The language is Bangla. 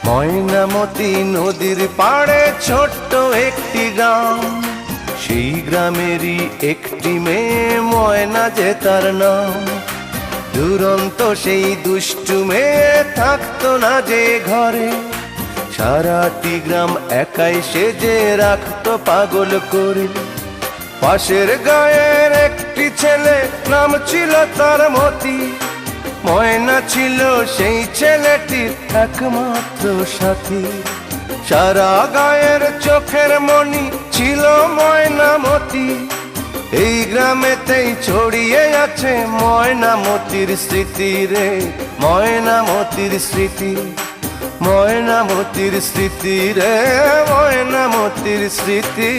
ময়নামতি নদীর পাড়ে ছোট্ট একটি গ্রাম, সেই গ্রামেরই একটি মেয়ে ময়না যে তার নাম। দুরন্ত সেই দুষ্টু মেয়ে থাকতো না যে ঘরে, সারাটি গ্রাম একাই সেজে রাখতো পাগল করে। পাশের গায়ের একটি ছেলে, নাম ছিল তার মতি। ময়না ছিল সেই ছেলেটির একমাত্র সাথী। সারা গায়ের চোখের মনি ছিল ময়নামতি। এই গ্রামেতেই ছড়িয়ে আছে ময়নামতির স্মৃতি রে, ময়নামতির স্মৃতি, ময়নামতির স্মৃতি রে, ময়নামতির স্মৃতি।